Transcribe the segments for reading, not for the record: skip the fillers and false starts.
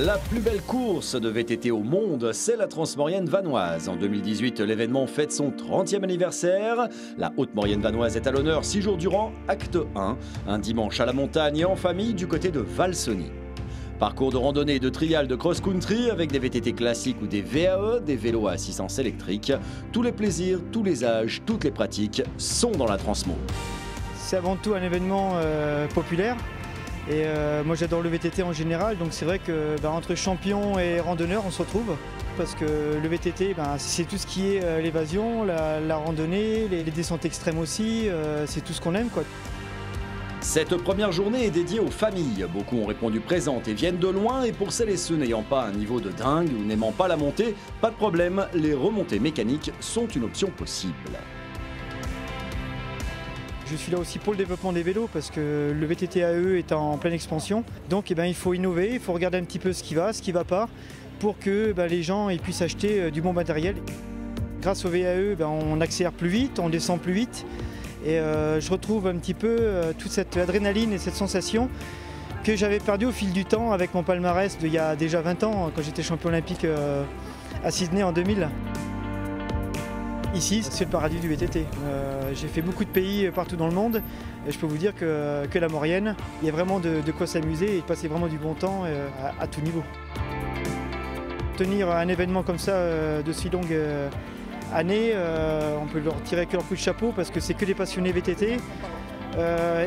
La plus belle course de VTT au monde, c'est la Transmaurienne vanoise. En 2018, l'événement fête son 30e anniversaire. La Haute-Maurienne vanoise est à l'honneur 6 jours durant, acte 1, un dimanche à la montagne et en famille du côté de Valsony. Parcours de randonnée, de trial, de cross-country avec des VTT classiques ou des VAE, des vélos à assistance électrique. Tous les plaisirs, tous les âges, toutes les pratiques sont dans la Transmo. C'est avant tout un événement populaire. Et moi j'adore le VTT en général, donc c'est vrai que entre champions et randonneurs on se retrouve. Parce que le VTT, c'est tout ce qui est l'évasion, la randonnée, les descentes extrêmes aussi, c'est tout ce qu'on aime, quoi. Cette première journée est dédiée aux familles. Beaucoup ont répondu présentes et viennent de loin. Et pour celles et ceux n'ayant pas un niveau de dingue ou n'aimant pas la montée, pas de problème, les remontées mécaniques sont une option possible. Je suis là aussi pour le développement des vélos parce que le VTT AE est en pleine expansion. Donc il faut innover, il faut regarder un petit peu ce qui va pas pour que les gens puissent acheter du bon matériel. Grâce au VAE, on accélère plus vite, on descend plus vite. Et je retrouve un petit peu toute cette adrénaline et cette sensation que j'avais perdue au fil du temps avec mon palmarès d'il y a déjà 20 ans quand j'étais champion olympique à Sydney en 2000. Ici, c'est le paradis du VTT. J'ai fait beaucoup de pays partout dans le monde et je peux vous dire que la Maurienne, il y a vraiment de quoi s'amuser et de passer vraiment du bon temps à tout niveau. Tenir un événement comme ça de si longue année, on peut leur tirer que leur coup de chapeau parce que c'est que des passionnés VTT.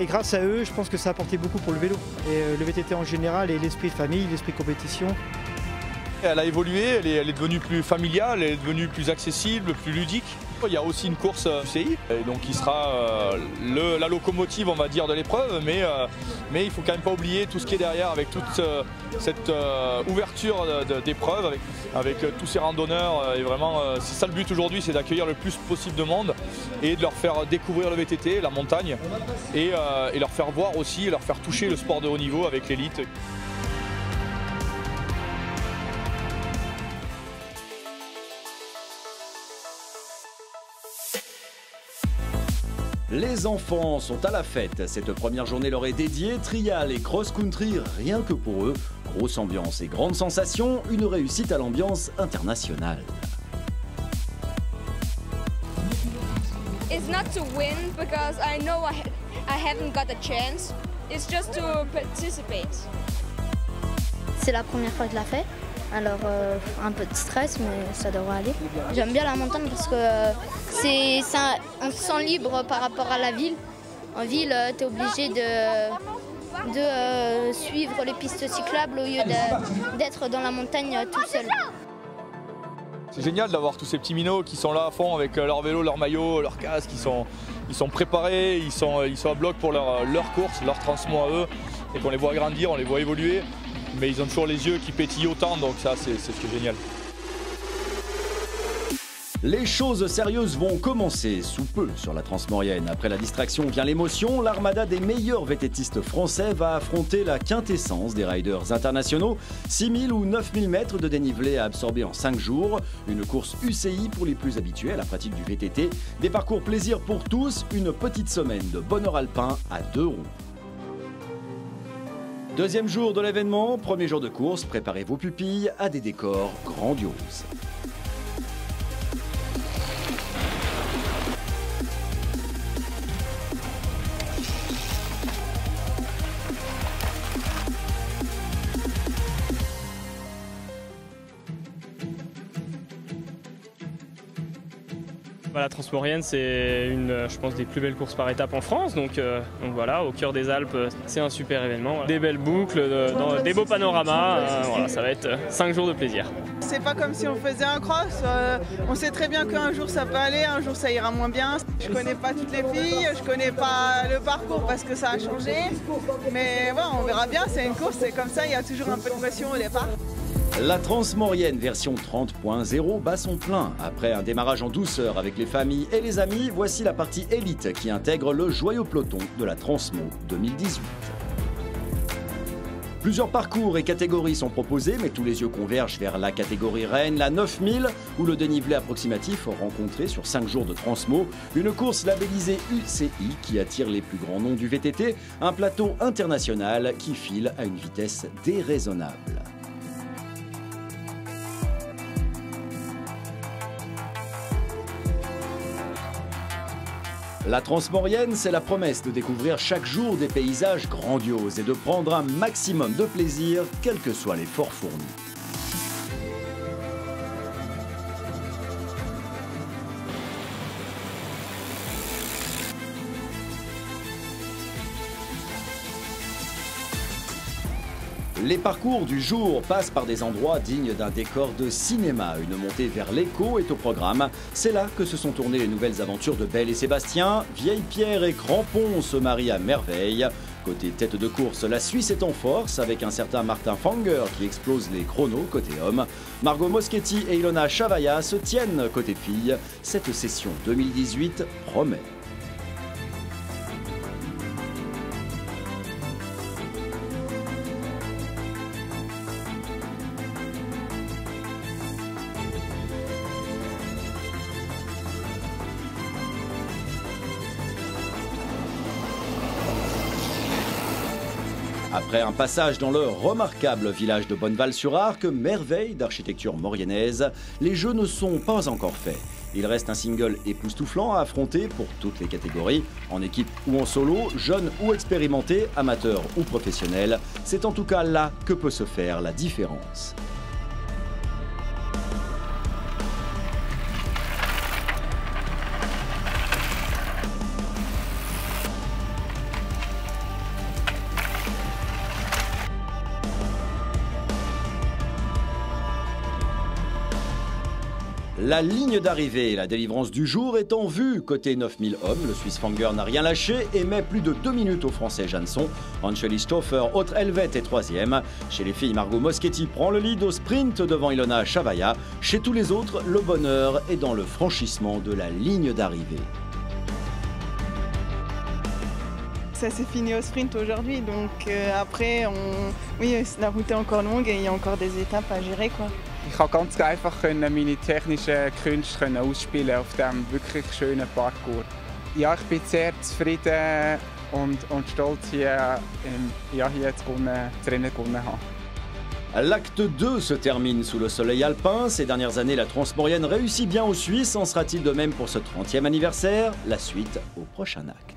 Et grâce à eux, je pense que ça a apporté beaucoup pour le vélo. Et le VTT en général et l'esprit de famille, l'esprit de compétition. Elle a évolué, elle est devenue plus familiale, elle est devenue plus accessible, plus ludique. Il y a aussi une course UCI, et donc qui sera la locomotive, on va dire, de l'épreuve, mais il ne faut quand même pas oublier tout ce qui est derrière avec toute cette ouverture d'épreuve, avec tous ces randonneurs. Et vraiment, c'est ça le but aujourd'hui, c'est d'accueillir le plus possible de monde et de leur faire découvrir le VTT, la montagne, et leur faire voir aussi, leur faire toucher le sport de haut niveau avec l'élite. Les enfants sont à la fête. Cette première journée leur est dédiée. Trial et cross-country, rien que pour eux. Grosse ambiance et grande sensation. Une réussite à l'ambiance internationale. It's not to win because I know I haven't got a chance. It's just to participate. C'est la première fois que je la fais. Alors un peu de stress, mais ça devrait aller. J'aime bien la montagne parce que on se sent libre par rapport à la ville. En ville, tu es obligé de suivre les pistes cyclables au lieu d'être dans la montagne tout seul. C'est génial d'avoir tous ces petits minots qui sont là à fond avec leur vélo, leur maillot, leur casque. Ils sont préparés, ils sont à bloc pour leur course, leur transmo à eux. Et qu'on les voit grandir, on les voit évoluer. Mais ils ont toujours les yeux qui pétillent autant, donc ça c'est ce qui est génial. Les choses sérieuses vont commencer sous peu sur la Transmaurienne. Après la distraction vient l'émotion. L'armada des meilleurs VTTistes français va affronter la quintessence des riders internationaux. 6000 ou 9000 mètres de dénivelé à absorber en 5 jours. Une course UCI pour les plus habitués à la pratique du VTT. Des parcours plaisir pour tous. Une petite semaine de bonheur alpin à 2 roues. Deuxième jour de l'événement, premier jour de course, préparez vos pupilles à des décors grandioses. La Transmaurienne, c'est une, je pense, des plus belles courses par étape en France. Donc voilà, au cœur des Alpes, c'est un super événement. Des belles boucles, des beaux panoramas. Voilà, ça va être 5 jours de plaisir. C'est pas comme si on faisait un cross. On sait très bien qu'un jour ça peut aller, un jour ça ira moins bien. Je connais pas toutes les filles, je connais pas le parcours parce que ça a changé. Mais voilà, on verra bien, c'est une course, c'est comme ça, il y a toujours un peu de pression au départ. La Transmaurienne version 30.0 bat son plein. Après un démarrage en douceur avec les familles et les amis, voici la partie élite qui intègre le joyau peloton de la Transmo 2018. Plusieurs parcours et catégories sont proposés, mais tous les yeux convergent vers la catégorie reine, la 9000, où le dénivelé approximatif rencontré sur 5 jours de Transmo, une course labellisée UCI qui attire les plus grands noms du VTT, un plateau international qui file à une vitesse déraisonnable. La Transmaurienne, c'est la promesse de découvrir chaque jour des paysages grandioses et de prendre un maximum de plaisir, quels que soient les forts fournis. Les parcours du jour passent par des endroits dignes d'un décor de cinéma. Une montée vers l'écho est au programme. C'est là que se sont tournées les nouvelles aventures de Belle et Sébastien. Vieille Pierre et Crampon se marient à merveille. Côté tête de course, la Suisse est en force avec un certain Martin Fanger qui explose les chronos côté homme. Margot Moschetti et Ilona Chavaya se tiennent côté filles. Cette session 2018 promet. Après un passage dans le remarquable village de Bonneval-sur-Arc, merveille d'architecture mauriennaise, les jeux ne sont pas encore faits. Il reste un single époustouflant à affronter pour toutes les catégories, en équipe ou en solo, jeunes ou expérimentés, amateurs ou professionnels. C'est en tout cas là que peut se faire la différence. La ligne d'arrivée et la délivrance du jour est en vue. Côté 9000 hommes, le Suisse Fanger n'a rien lâché et met plus de 2 minutes au Français Jansson. Angeli Stoffer, autre Helvet, est 3e. Chez les filles, Margot Moschetti prend le lead au sprint devant Ilona Chavaya. Chez tous les autres, le bonheur est dans le franchissement de la ligne d'arrivée. Ça s'est fini au sprint aujourd'hui, donc après, oui, la route est encore longue et il y a encore des étapes à gérer, quoi. Ich konnte ganz einfach meine technischen Künste ausspielen auf diesem wirklich schönen Parcours. Ja, ich bin sehr zufrieden und stolz, hier das Rennen gewonnen haben. L'acte 2 se termine sous le soleil alpin. Ces dernières années, la Transmaurienne réussit bien aux Suisses. En sera-t-il de même pour ce 30e anniversaire? La suite au prochain acte.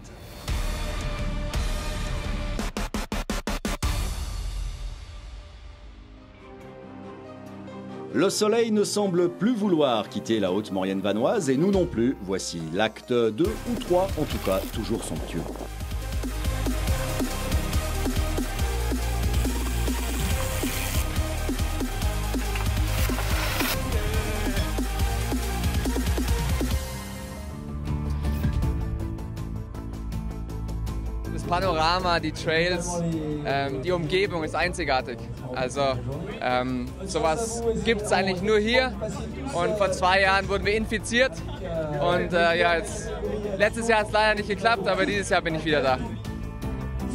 Le soleil ne semble plus vouloir quitter la Haute-Maurienne vanoise et nous non plus. Voici l'acte 2 ou 3, en tout cas toujours somptueux. Das Panorama, die Trails, die Umgebung ist einzigartig. Also sowas gibt es eigentlich nur hier. Und vor 2 Jahren wurden wir infiziert. Und ja, letztes Jahr hat es leider nicht geklappt, aber dieses Jahr bin ich wieder da.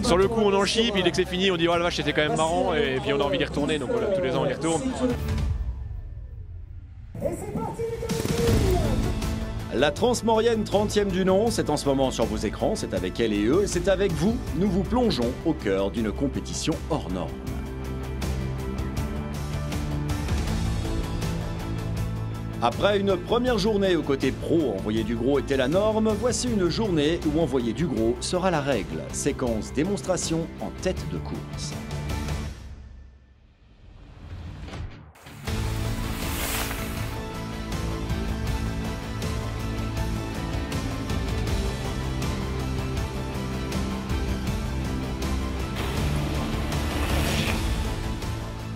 Sur le coup, on en chie, puis dès que c'est fini, on dit oh la vache, c'était quand même marrant, et puis on a envie d'y retourner. Donc voilà, tous les ans, on y retourne. La Transmaurienne 30e du nom, c'est en ce moment sur vos écrans, c'est avec elle et eux, et c'est avec vous, nous vous plongeons au cœur d'une compétition hors norme. Après une première journée au côté pro, envoyer du gros était la norme, voici une journée où envoyer du gros sera la règle. Séquence démonstration en tête de course.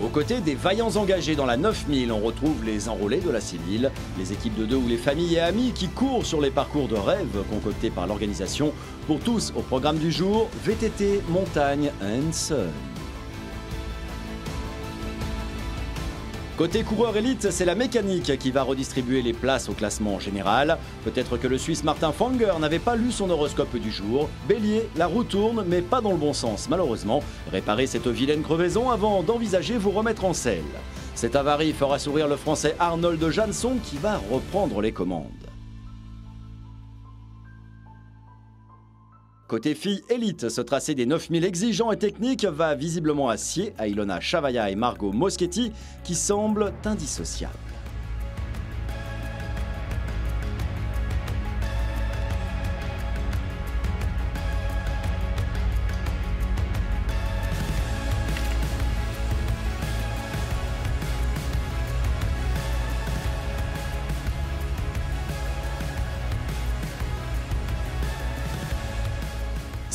Aux côtés des vaillants engagés dans la 9000, on retrouve les enrôlés de la civile, les équipes de 2 ou les familles et amis qui courent sur les parcours de rêve concoctés par l'organisation. Pour tous, au programme du jour, VTT, montagne and sun. Côté coureur élite, c'est la mécanique qui va redistribuer les places au classement général. Peut-être que le Suisse Martin Fanger n'avait pas lu son horoscope du jour. Bélier, la roue tourne, mais pas dans le bon sens, malheureusement. Réparez cette vilaine crevaison avant d'envisager vous remettre en selle. Cette avarie fera sourire le Français Arnold Jansson qui va reprendre les commandes. Côté filles élite, ce tracé des 9000 exigeants et techniques va visiblement à scier à Ilona Chavaya et Margot Moschetti qui semblent indissociables.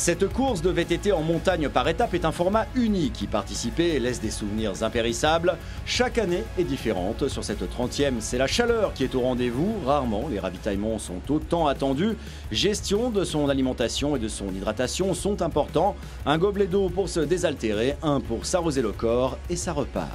Cette course de VTT en montagne par étapes est un format unique. Y participer laisse des souvenirs impérissables. Chaque année est différente. Sur cette 30e, c'est la chaleur qui est au rendez-vous. Rarement, les ravitaillements sont autant attendus. Gestion de son alimentation et de son hydratation sont importants. Un gobelet d'eau pour se désaltérer, un pour s'arroser le corps et ça repart.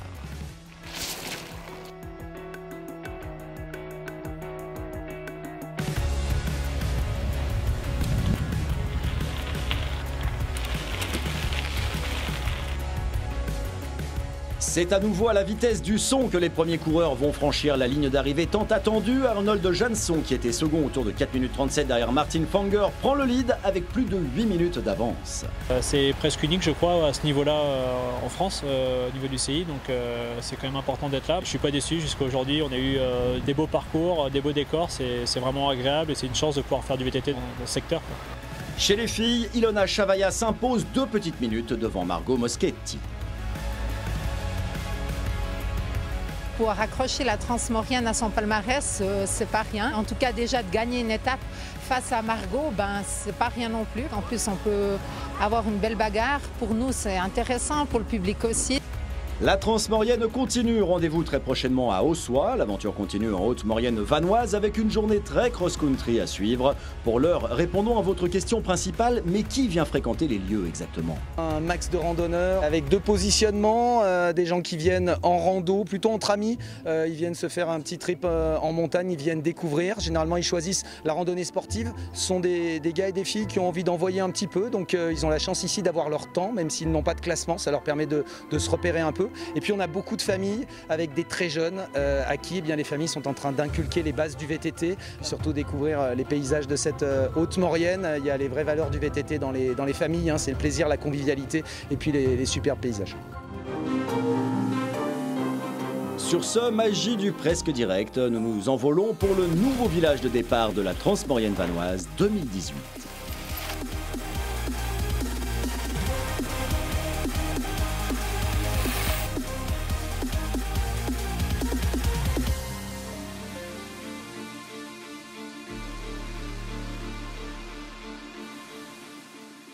C'est à nouveau à la vitesse du son que les premiers coureurs vont franchir la ligne d'arrivée tant attendue. Arnold Jansson, qui était second autour de 4 minutes 37 derrière Martin Fanger, prend le lead avec plus de 8 minutes d'avance. C'est presque unique, je crois, à ce niveau-là en France, au niveau du CI. Donc c'est quand même important d'être là. Je ne suis pas déçu jusqu'à aujourd'hui. On a eu des beaux parcours, des beaux décors. C'est vraiment agréable et c'est une chance de pouvoir faire du VTT dans ce secteur, quoi. Chez les filles, Ilona Chavaya s'impose 2 petites minutes devant Margot Moschetti. Pour accrocher la Transmaurienne à son palmarès, c'est pas rien. En tout cas, déjà de gagner une étape face à Margot, c'est pas rien non plus. En plus, on peut avoir une belle bagarre. Pour nous, c'est intéressant, pour le public aussi. La Transmaurienne continue, rendez-vous très prochainement à Ossois. L'aventure continue en Haute-Maurienne vanoise avec une journée très cross-country à suivre. Pour l'heure, répondons à votre question principale, mais qui vient fréquenter les lieux exactement? Un max de randonneurs avec 2 positionnements, des gens qui viennent en rando, plutôt entre amis. Ils viennent se faire un petit trip en montagne, ils viennent découvrir. Généralement, ils choisissent la randonnée sportive. Ce sont des gars et des filles qui ont envie d'envoyer un petit peu, donc ils ont la chance ici d'avoir leur temps, même s'ils n'ont pas de classement, ça leur permet de se repérer un peu. Et puis on a beaucoup de familles avec des très jeunes à qui les familles sont en train d'inculquer les bases du VTT, surtout découvrir les paysages de cette Haute-Maurienne. Il y a les vraies valeurs du VTT dans les familles, c'est le plaisir, la convivialité et puis les superbes paysages. Sur ce, magie du presque direct, nous nous envolons pour le nouveau village de départ de la Transmaurienne vanoise 2018.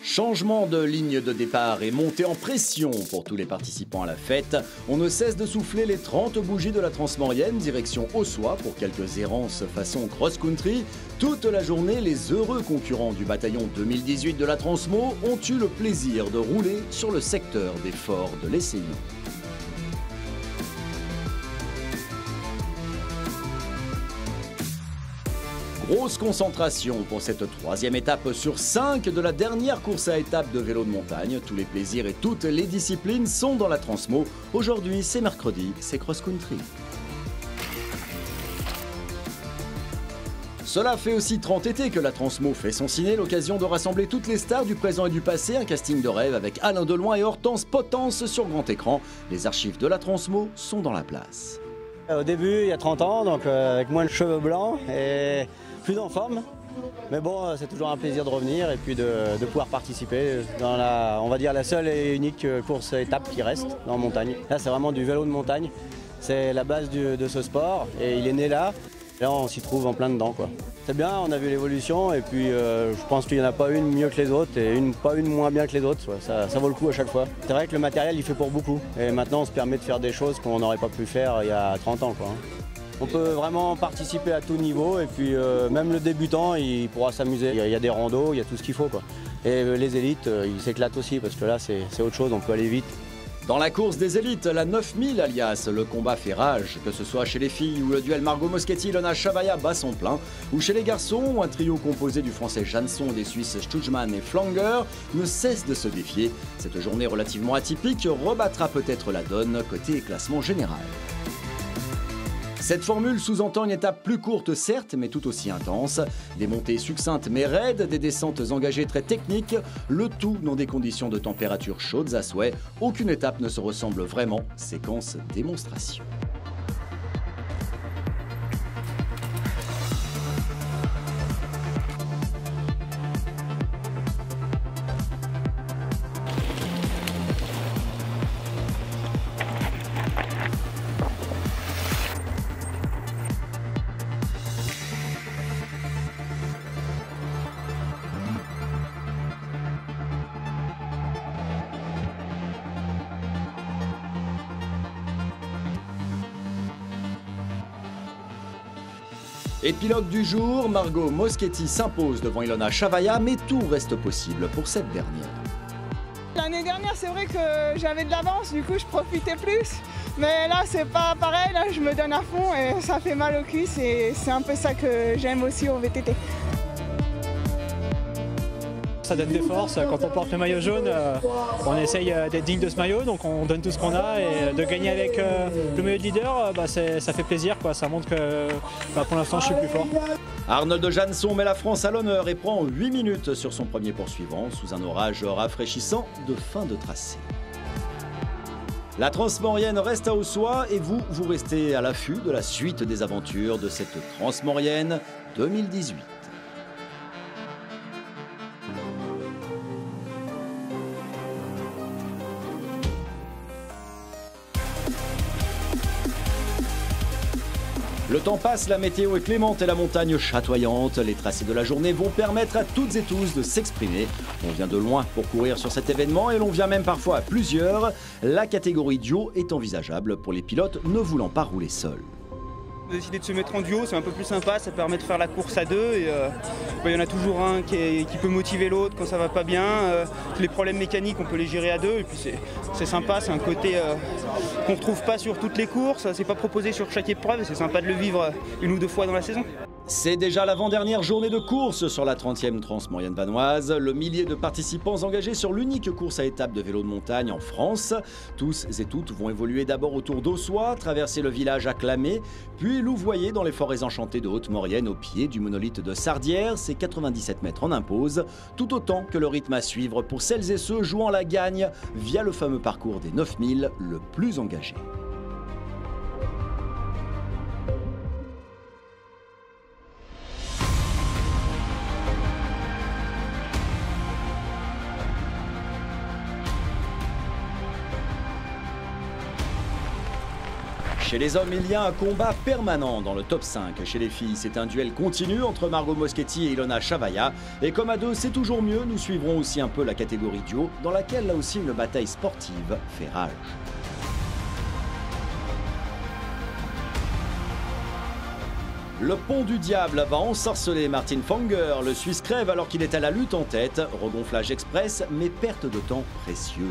Changement de ligne de départ et montée en pression pour tous les participants à la fête. On ne cesse de souffler les 30 bougies de la Transmaurienne, direction Ossois pour quelques errances façon cross-country. Toute la journée, les heureux concurrents du bataillon 2018 de la Transmo ont eu le plaisir de rouler sur le secteur des forts de l'Essayon. Grosse concentration pour cette 3e étape sur 5 de la dernière course à étapes de vélo de montagne. Tous les plaisirs et toutes les disciplines sont dans la Transmo. Aujourd'hui, c'est mercredi, c'est cross-country. Cela fait aussi 30 étés que la Transmo fait son ciné, l'occasion de rassembler toutes les stars du présent et du passé, un casting de rêve avec Alain Deloin et Hortense Potence sur grand écran. Les archives de la Transmo sont dans la place. Au début, il y a 30 ans, donc avec moins de cheveux blancs et plus en forme. Mais bon, c'est toujours un plaisir de revenir et puis de pouvoir participer dans on va dire la seule et unique course étape qui reste dans la montagne. Là, c'est vraiment du vélo de montagne. C'est la base de ce sport et il est né là. Là, on s'y trouve en plein dedans, quoi. C'est bien, on a vu l'évolution et puis je pense qu'il n'y en a pas une mieux que les autres et pas une moins bien que les autres. Ça vaut le coup à chaque fois. C'est vrai que le matériel, il fait pour beaucoup. Et maintenant, on se permet de faire des choses qu'on n'aurait pas pu faire il y a 30 ans, quoi. On peut vraiment participer à tout niveau et puis même le débutant, il pourra s'amuser. Il y a des randos, il y a tout ce qu'il faut, quoi. Et les élites, ils s'éclatent aussi parce que là, c'est autre chose, on peut aller vite. Dans la course des élites, la 9000 alias, le combat fait rage, que ce soit chez les filles où le duel Margot Moschetti-Ilona Chavaya bat son plein, ou chez les garçons, un trio composé du français Jansson, des Suisses Stutschmann et Flanger ne cesse de se défier. Cette journée relativement atypique rebattra peut-être la donne côté classement général. Cette formule sous-entend une étape plus courte certes, mais tout aussi intense. Des montées succinctes mais raides, des descentes engagées très techniques, le tout dans des conditions de température chaudes à souhait. Aucune étape ne se ressemble vraiment. Séquence démonstration. Épilogue du jour, Margot Moschetti s'impose devant Ilona Chavaya, mais tout reste possible pour cette dernière. L'année dernière, c'est vrai que j'avais de l'avance, du coup je profitais plus. Mais là, c'est pas pareil, là je me donne à fond et ça fait mal au cul. C'est un peu ça que j'aime aussi au VTT. Ça donne des forces. Quand on porte le maillot jaune, on essaye d'être digne de ce maillot, donc on donne tout ce qu'on a. Et de gagner avec le maillot de leader, ça fait plaisir, quoi. Ça montre que pour l'instant je suis plus fort. Arnold Jansson met la France à l'honneur et prend 8 minutes sur son premier poursuivant sous un orage rafraîchissant de fin de tracé. La Transmaurienne reste à Haussois et vous restez à l'affût de la suite des aventures de cette Transmaurienne 2018. Le temps passe, la météo est clémente et la montagne chatoyante. Les tracés de la journée vont permettre à toutes et tous de s'exprimer. On vient de loin pour courir sur cet événement et l'on vient même parfois à plusieurs. La catégorie duo est envisageable pour les pilotes ne voulant pas rouler seuls. On a décidé de se mettre en duo, c'est un peu plus sympa, ça permet de faire la course à deux et il y en a toujours un qui peut motiver l'autre quand ça va pas bien. Les problèmes mécaniques on peut les gérer à deux et puis c'est sympa, c'est un côté qu'on ne retrouve pas sur toutes les courses, c'est pas proposé sur chaque épreuve et c'est sympa de le vivre une ou deux fois dans la saison. C'est déjà l'avant-dernière journée de course sur la 30e Transmaurienne vanoise. Le millier de participants engagés sur l'unique course à étapes de vélo de montagne en France. Tous et toutes vont évoluer d'abord autour d'Haussois, traverser le village acclamé, puis louvoyer dans les forêts enchantées de Haute-Maurienne au pied du monolithe de Sardières. Ces 97 mètres en imposent, tout autant que le rythme à suivre pour celles et ceux jouant la gagne via le fameux parcours des 9000, le plus engagé. Chez les hommes, il y a un combat permanent dans le top 5. Chez les filles, c'est un duel continu entre Margot Moschetti et Ilona Chavaya. Et comme à deux, c'est toujours mieux, nous suivrons aussi un peu la catégorie duo, dans laquelle là aussi une bataille sportive fait rage. Le pont du diable va ensorceler Martin Fonger. Le Suisse crève alors qu'il est à la lutte en tête. Regonflage express, mais perte de temps précieuse.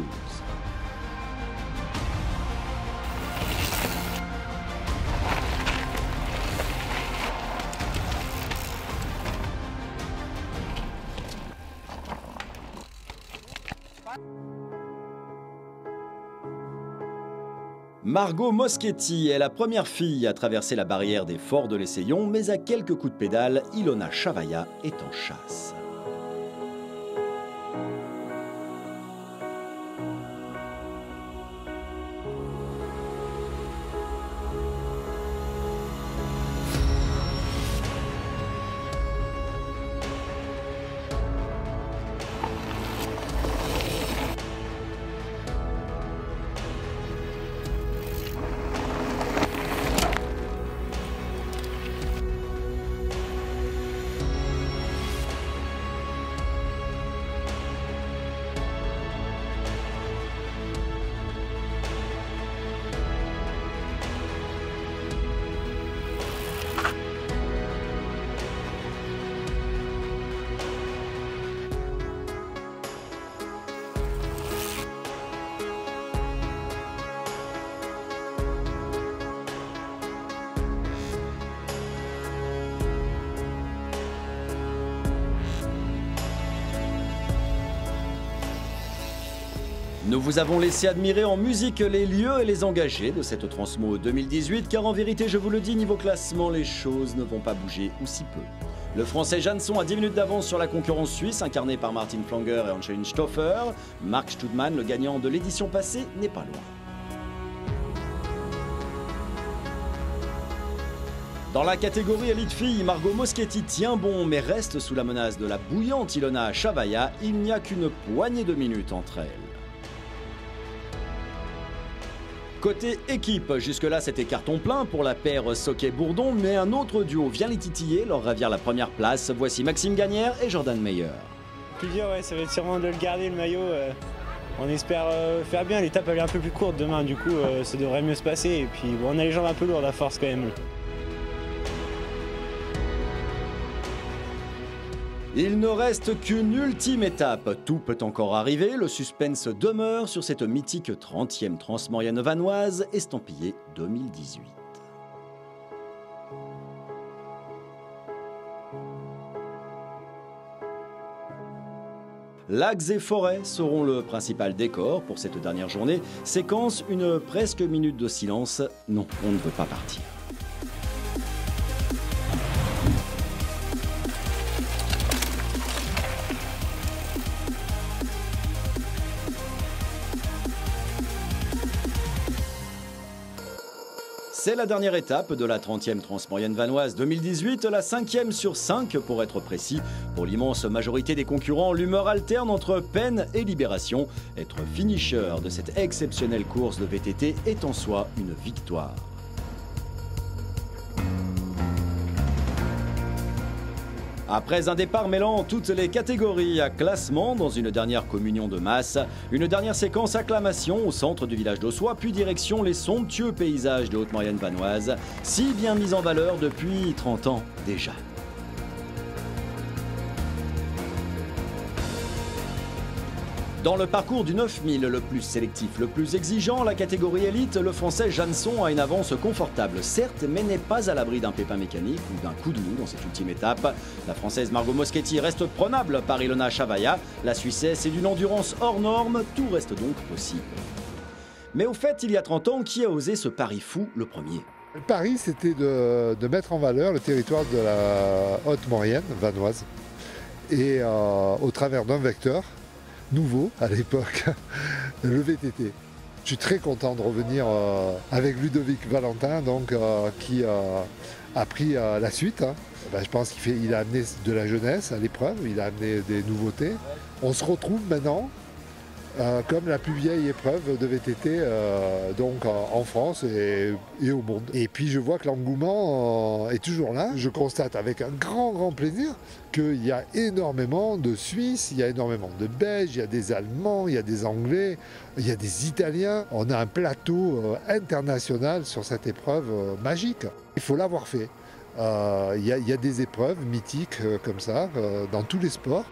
Margot Moschetti est la première fille à traverser la barrière des Forts de l'Essaillon, mais à quelques coups de pédale, Ilona Chavaya est en chasse. Nous vous avons laissé admirer en musique les lieux et les engagés de cette Transmo 2018, car en vérité, je vous le dis, niveau classement, les choses ne vont pas bouger ou si peu. Le Français Jansson a 10 minutes d'avance sur la concurrence suisse, incarnée par Martin Flanger et Angelin Stoffer. Marc Studman, le gagnant de l'édition passée, n'est pas loin. Dans la catégorie élite fille, Margot Moschetti tient bon mais reste sous la menace de la bouillante Ilona Chavaya. Il n'y a qu'une poignée de minutes entre elles. Côté équipe, jusque-là c'était carton plein pour la paire Soquet-Bourdon, mais un autre duo vient les titiller, leur ravir la première place. Voici Maxime Gagnère et Jordan Meyer. Plus dur, ouais, ça va être sûrement de le garder le maillot. On espère faire bien, l'étape elle est un peu plus courte demain, du coup ça devrait mieux se passer. Et puis bon, on a les jambes un peu lourdes à force quand même. Il ne reste qu'une ultime étape. Tout peut encore arriver. Le suspense demeure sur cette mythique 30e Transmaurienne vanoise estampillée 2018. Lacs et forêts seront le principal décor pour cette dernière journée. Séquence, une presque minute de silence. Non, on ne veut pas partir. C'est la dernière étape de la 30e Transmaurienne vanoise 2018, la 5e sur 5 pour être précis. Pour l'immense majorité des concurrents, l'humeur alterne entre peine et libération. Être finisher de cette exceptionnelle course de VTT est en soi une victoire. Après un départ mêlant toutes les catégories à classement dans une dernière communion de masse, une dernière séquence acclamation au centre du village d'Ossois, puis direction les somptueux paysages de Haute-Maurienne vanoise, si bien mis en valeur depuis 30 ans déjà. Dans le parcours du 9000, le plus sélectif, le plus exigeant, la catégorie élite, le français Jeanson a une avance confortable, certes, mais n'est pas à l'abri d'un pépin mécanique ou d'un coup de mou dans cette ultime étape. La française Margot Moschetti reste prenable par Ilona Chavaya. La Suissesse est d'une endurance hors norme, tout reste donc possible. Mais au fait, il y a 30 ans, qui a osé ce pari fou le premier ? Le pari, c'était de mettre en valeur le territoire de la Haute-Maurienne vanoise et au travers d'un vecteur nouveau à l'époque, le VTT. Je suis très content de revenir avec Ludovic Valentin, donc, qui a pris la suite. Je pense qu'il a amené de la jeunesse à l'épreuve, il a amené des nouveautés. On se retrouve maintenant comme la plus vieille épreuve de VTT donc en France et au monde. Et puis je vois que l'engouement est toujours là. Je constate avec un grand plaisir qu'il y a énormément de Suisses, il y a énormément de Belges, il y a des Allemands, il y a des Anglais, il y a des Italiens. On a un plateau international sur cette épreuve magique. Il faut l'avoir fait. Il y a des épreuves mythiques comme ça dans tous les sports.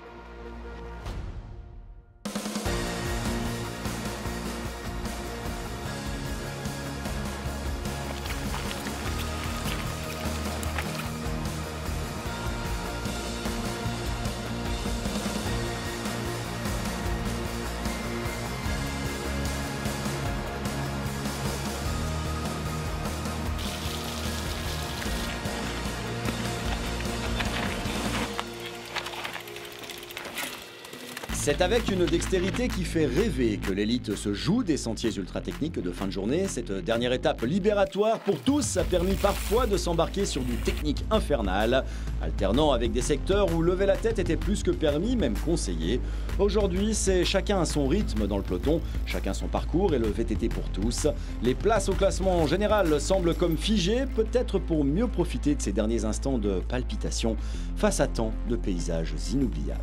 C'est avec une dextérité qui fait rêver que l'élite se joue des sentiers ultra techniques de fin de journée. Cette dernière étape libératoire pour tous a permis parfois de s'embarquer sur du technique infernal, alternant avec des secteurs où lever la tête était plus que permis, même conseillé. Aujourd'hui, c'est chacun à son rythme dans le peloton, chacun son parcours et le VTT pour tous. Les places au classement en général semblent comme figées, peut-être pour mieux profiter de ces derniers instants de palpitation face à tant de paysages inoubliables.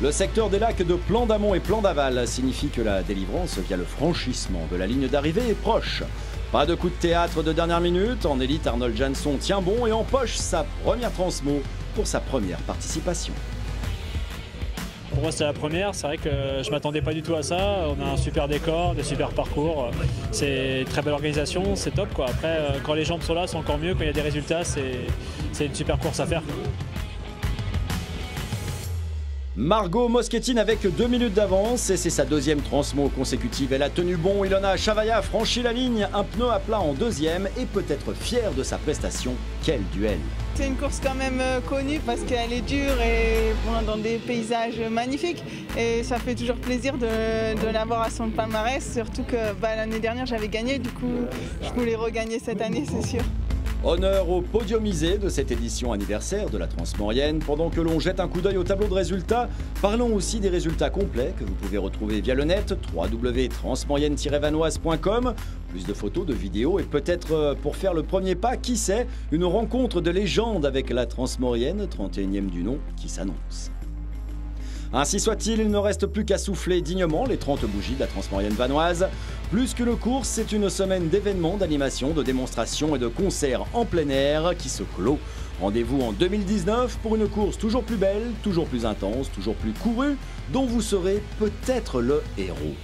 Le secteur des lacs de plan d'amont et plan d'aval signifie que la délivrance via le franchissement de la ligne d'arrivée est proche. Pas de coup de théâtre de dernière minute, en élite Arnold Jansson tient bon et empoche sa première transmo pour sa première participation. Pour moi c'était la première, c'est vrai que je ne m'attendais pas du tout à ça. On a un super décor, des super parcours, c'est une très belle organisation, c'est top quoi. Après quand les jambes sont là c'est encore mieux, quand il y a des résultats c'est une super course à faire. Margot Moschetti avec 2 minutes d'avance et c'est sa deuxième transmo consécutive. Elle a tenu bon, Ilona Chavaya franchit la ligne, un pneu à plat en deuxième et peut être fière de sa prestation. Quel duel! C'est une course quand même connue parce qu'elle est dure et dans des paysages magnifiques et ça fait toujours plaisir de l'avoir à son palmarès, surtout que l'année dernière j'avais gagné, du coup je voulais regagner cette année c'est sûr. Honneur au podiumisé de cette édition anniversaire de la Transmaurienne. Pendant que l'on jette un coup d'œil au tableau de résultats, parlons aussi des résultats complets que vous pouvez retrouver via le net, www.transmaurienne-vanoise.com. Plus de photos, de vidéos et peut-être pour faire le premier pas, qui sait, une rencontre de légende avec la Transmaurienne, 31e du nom, qui s'annonce. Ainsi soit-il, il ne reste plus qu'à souffler dignement les 30 bougies de la Transmaurienne vanoise. Plus qu'une course, c'est une semaine d'événements, d'animations, de démonstrations et de concerts en plein air qui se clôt. Rendez-vous en 2019 pour une course toujours plus belle, toujours plus intense, toujours plus courue, dont vous serez peut-être le héros.